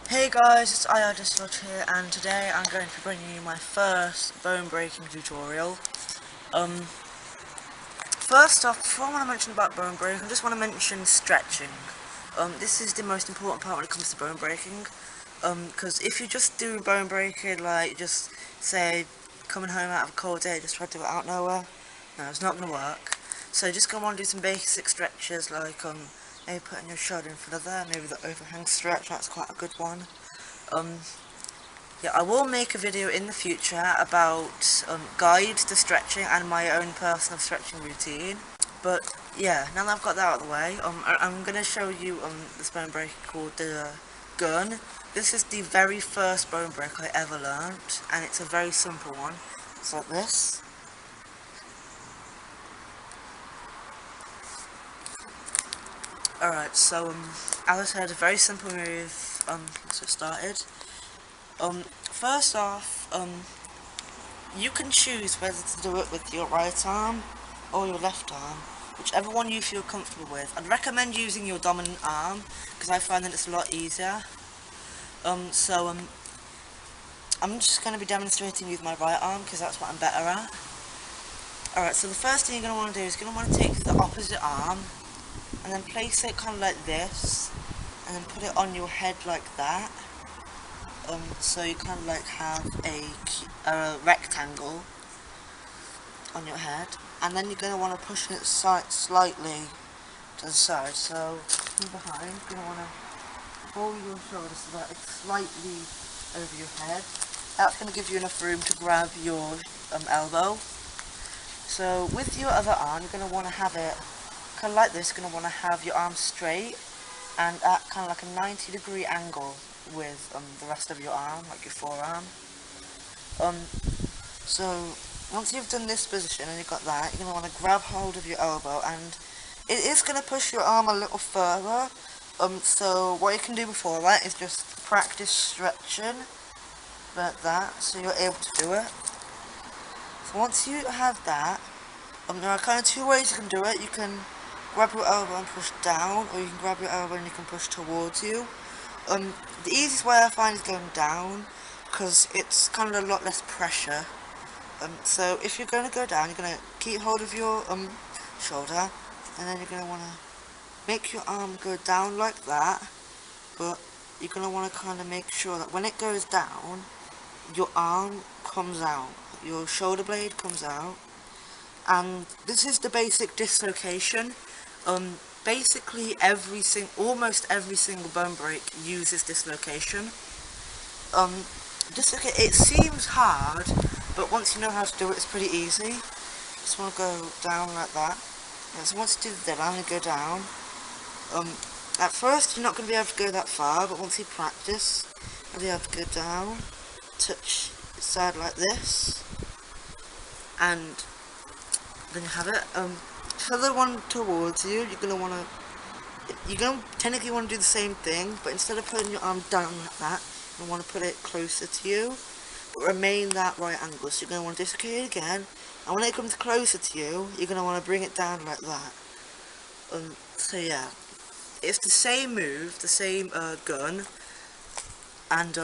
Hey guys, it's IRDislodge here, and today I'm going to be bringing you my first bone breaking tutorial. First off, before I want to mention about bone breaking, I just want to mention stretching. This is the most important part when it comes to bone breaking. Because if you just do bone breaking, like just say coming home out of a cold day, just try to do it out nowhere, no, it's not going to work. So just go on and do some basic stretches, like maybe putting your shoulder in front of there, maybe the overhang stretch, that's quite a good one. Yeah, I will make a video in the future about guides to stretching and my own personal stretching routine. But yeah, now that I've got that out of the way, I'm going to show you this bone break called the gun. This is the very first bone break I ever learnt, and it's a very simple one. It's like this. Alright, so as I said, a very simple move. Let's get started. First off, you can choose whether to do it with your right arm or your left arm, whichever one you feel comfortable with. I'd recommend using your dominant arm because I find that it's a lot easier. I'm just going to be demonstrating with my right arm because that's what I'm better at. Alright, so the first thing you're going to want to do is you're going to want to take the opposite arm and then place it kind of like this and then put it on your head like that. So you kind of like have a rectangle on your head, and then you're going to want to push it slightly to the side. So from behind, you're going to want to pull your shoulder so that it's slightly over your head. That's going to give you enough room to grab your elbow. So with your other arm, you're going to want to have it kind of like this. You're going to want to have your arm straight and at kind of like a 90-degree angle with the rest of your arm, like your forearm. So once you've done this position and you've got that, you're going to want to grab hold of your elbow, and it is going to push your arm a little further. So what you can do before that is just practice stretching like that, so you're able to do it. So once you have that, there are kind of two ways you can do it. You can grab your elbow and push down, or you can grab your elbow and you can push towards you. The easiest way I find is going down, because it's kind of a lot less pressure. So if you're going to go down, you're going to keep hold of your shoulder, and then you're going to want to make your arm go down like that, but you're going to want to kind of make sure that when it goes down, your arm comes out, your shoulder blade comes out, and this is the basic dislocation. Basically almost every single bone break uses dislocation. It seems hard, but once you know how to do it, it's pretty easy. Just want to go down like that. Yeah, so once you do that, I'm going to go down. At first, you're not going to be able to go that far, but once you practice, you'll be able to go down, touch the side like this, and then you have it. For the one towards you, you're going to technically want to do the same thing, but instead of putting your arm down like that, you want to put it closer to you, but remain that right angle. So you're going to want to dislocate it again, and when it comes closer to you, you're going to want to bring it down like that. So yeah, it's the same move, the same gun, and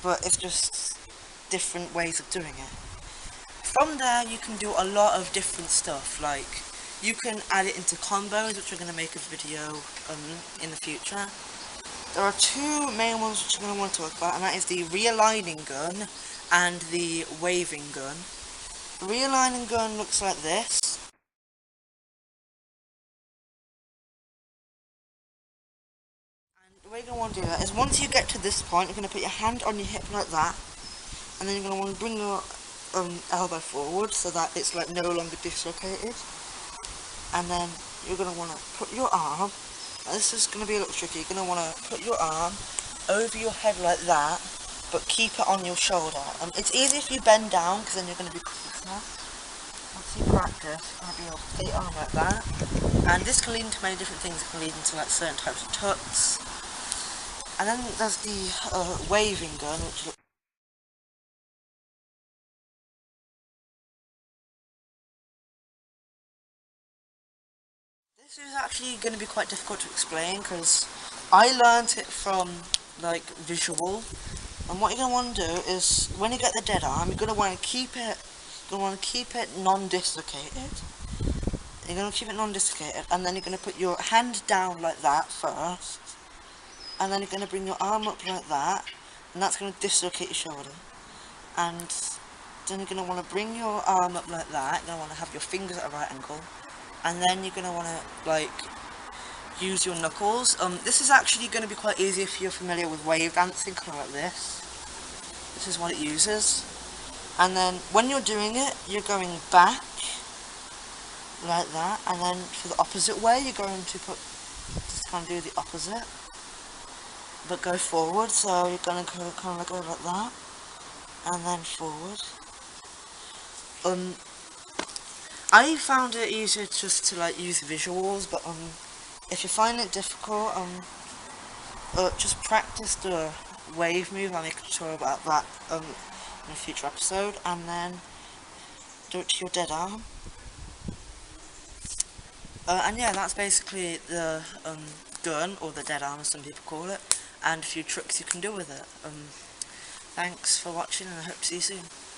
but it's just different ways of doing it. From there, you can do a lot of different stuff, like you can add it into combos, which we're going to make a video in the future. There are two main ones which I'm going to want to talk about, and that is the realigning gun and the waving gun. The realigning gun looks like this. And the way you're going to want to do that is once you get to this point, you're going to put your hand on your hip like that, and then you're going to want to bring your elbow forward so that it's like no longer dislocated. And then you're going to want to put your arm, and this is going to be a little tricky, you're going to want to put your arm over your head like that, but keep it on your shoulder. It's easy if you bend down, because then you're going to be closer. Once you practice, you're going to be able to get your arm like that. And this can lead into many different things. It can lead into like certain types of tucks. And then there's the waving gun, which looks this is actually going to be quite difficult to explain, because I learned it from like visual, and what you're gonna want to do is when you get the dead arm, you're gonna want to keep it. You're gonna want to keep it non-dislocated. You're gonna keep it non-dislocated, and then you're gonna put your hand down like that first, and then you're gonna bring your arm up like that, and that's gonna dislocate your shoulder. And then you're gonna want to bring your arm up like that. You're gonna want to have your fingers at a right angle, and then you're gonna want to like use your knuckles. This is actually going to be quite easy if you're familiar with wave dancing, kind of like this. This is what it uses. And then when you're doing it, you're going back like that, and then for the opposite way, you're going to just kind of do the opposite, but go forward. So you're going to kind of go like that, and then forward. I found it easier just to like use visuals, but if you find it difficult, just practice the wave move. I'll make a tutorial about that in a future episode, and then do it to your dead arm. And yeah, that's basically the gun, or the dead arm as some people call it, and a few tricks you can do with it. Thanks for watching, and I hope to see you soon.